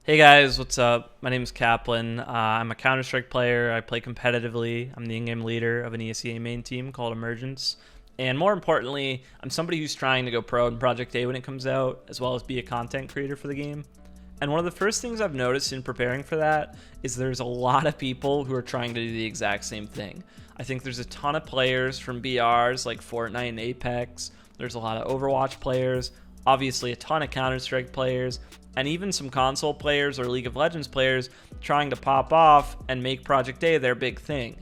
Hey guys, what's up? My name is Kaplan. I'm a CounterStrike player. I play competitively. I'm the in-game leader of an ESEA main team called Emergence. And more importantly, I'm somebody who's trying to go pro in Project A when it comes out, as well as be a content creator for the game. And one of the first things I've noticed in preparing for that is there's a lot of people who are trying to do the exact same thing. I think there's a ton of players from BRs like Fortnite and Apex. There's a lot of Overwatch players, obviously a ton of Counter-Strike players, and even some console players or League of Legends players trying to pop off and make Project A their big thing.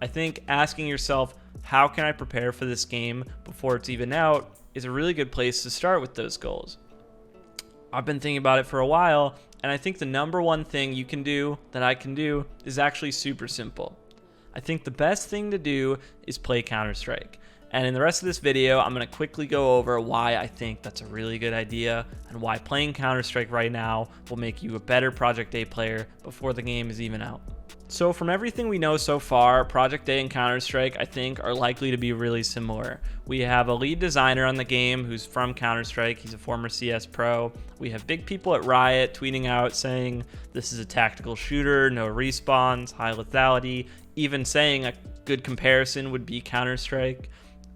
I think asking yourself, how can I prepare for this game before it's even out, is a really good place to start with those goals. I've been thinking about it for a while, and I think the number one thing you can do that I can do is actually super simple. I think the best thing to do is play Counter-Strike. And in the rest of this video, I'm going to quickly go over why I think that's a really good idea and why playing Counter-Strike right now will make you a better Project A player before the game is even out. So from everything we know so far, Project A and Counter-Strike I think are likely to be really similar. We have a lead designer on the game who's from Counter-Strike. He's a former CS pro. We have big people at Riot tweeting out saying this is a tactical shooter, no respawns, high lethality, even saying a good comparison would be Counter-Strike.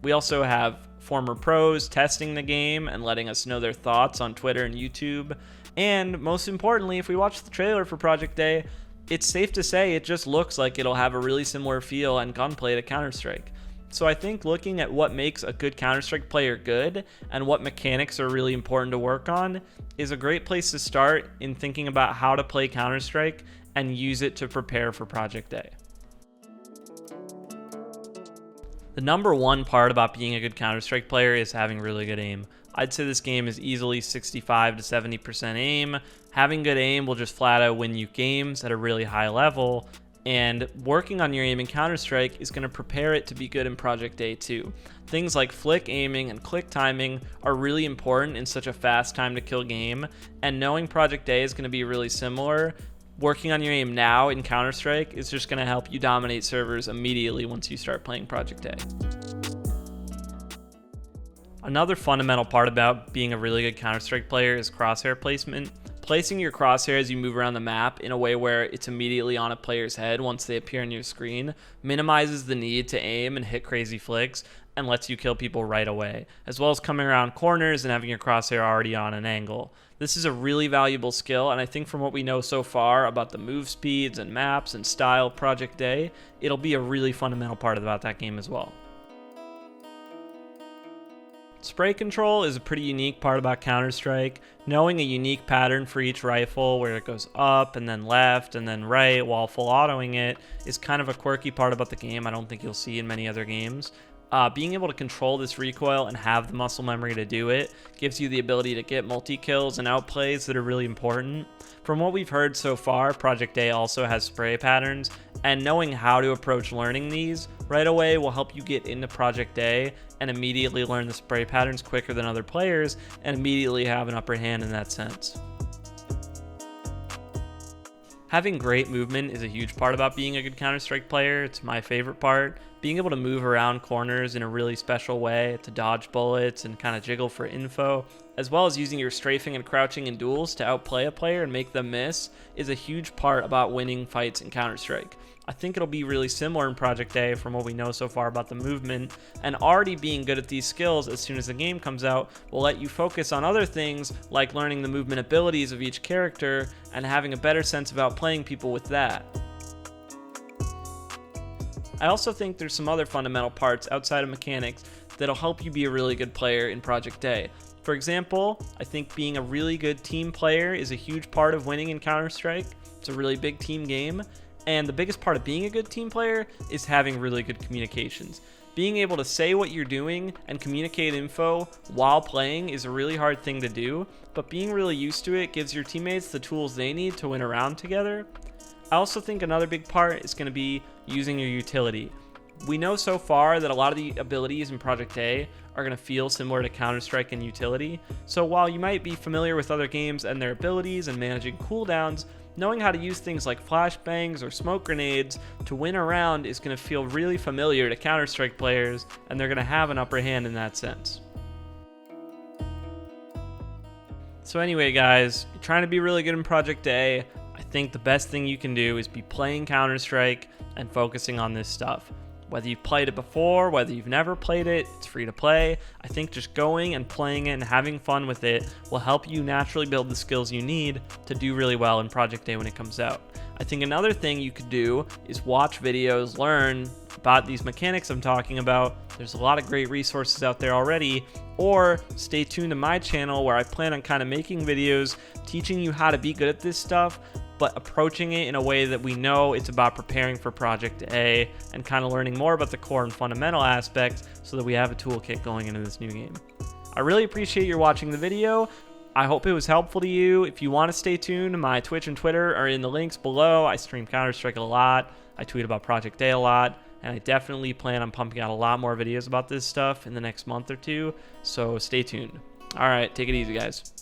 We also have former pros testing the game and letting us know their thoughts on Twitter and YouTube. And most importantly, if we watch the trailer for Project A, it's safe to say it just looks like it'll have a really similar feel and gunplay to Counter-Strike. So I think looking at what makes a good Counter-Strike player good and what mechanics are really important to work on is a great place to start in thinking about how to play Counter-Strike and use it to prepare for Project A. The number one part about being a good Counter-Strike player is having really good aim. I'd say this game is easily 65 to 70% aim. Having good aim will just flat out win you games at a really high level, and working on your aim in Counter-Strike is going to prepare it to be good in Project A too. Things like flick aiming and click timing are really important in such a fast time to kill game, and knowing Project A is going to be really similar, working on your aim now in Counter-Strike is just going to help you dominate servers immediately once you start playing Project A. Another fundamental part about being a really good Counter-Strike player is crosshair placement. Placing your crosshair as you move around the map in a way where it's immediately on a player's head once they appear on your screen minimizes the need to aim and hit crazy flicks and lets you kill people right away, as well as coming around corners and having your crosshair already on an angle. This is a really valuable skill, and I think from what we know so far about the move speeds and maps and style of Project A, it'll be a really fundamental part about that game as well. Spray control is a pretty unique part about Counter-Strike. Knowing a unique pattern for each rifle where it goes up and then left and then right while full autoing it is kind of a quirky part about the game I don't think you'll see in many other games. Being able to control this recoil and have the muscle memory to do it gives you the ability to get multi-kills and outplays that are really important. From what we've heard so far, Project A also has spray patterns, and knowing how to approach learning these right away will help you get into Project A and immediately learn the spray patterns quicker than other players and immediately have an upper hand in that sense. Having great movement is a huge part about being a good Counter-Strike player. It's my favorite part. Being able to move around corners in a really special way to dodge bullets and kind of jiggle for info, as well as using your strafing and crouching in duels to outplay a player and make them miss, is a huge part about winning fights in Counter-Strike. I think it'll be really similar in Project A from what we know so far about the movement, and already being good at these skills as soon as the game comes out will let you focus on other things like learning the movement abilities of each character and having a better sense of outplaying people with that. I also think there's some other fundamental parts outside of mechanics that'll help you be a really good player in Project A. For example, I think being a really good team player is a huge part of winning in Counter-Strike. It's a really big team game. And the biggest part of being a good team player is having really good communications. Being able to say what you're doing and communicate info while playing is a really hard thing to do, but being really used to it gives your teammates the tools they need to win a round together. I also think another big part is going to be using your utility. We know so far that a lot of the abilities in Project A are going to feel similar to Counter-Strike and utility, so while you might be familiar with other games and their abilities and managing cooldowns, knowing how to use things like flashbangs or smoke grenades to win a round is going to feel really familiar to Counter-Strike players, and they're going to have an upper hand in that sense. So anyway, guys, you're trying to be really good in Project A. I think the best thing you can do is be playing CounterStrike and focusing on this stuff. Whether you've played it before, whether you've never played it, it's free to play. I think just going and playing it and having fun with it will help you naturally build the skills you need to do really well in Project A when it comes out. I think another thing you could do is watch videos, learn about these mechanics I'm talking about. There's a lot of great resources out there already, or stay tuned to my channel where I plan on kind of making videos teaching you how to be good at this stuff, but approaching it in a way that we know it's about preparing for Project A and kind of learning more about the core and fundamental aspects so that we have a toolkit going into this new game. I really appreciate you watching the video. I hope it was helpful to you. If you want to stay tuned, my Twitch and Twitter are in the links below. I stream CounterStrike a lot. I tweet about Project A a lot. And I definitely plan on pumping out a lot more videos about this stuff in the next month or two. So stay tuned. All right, take it easy, guys.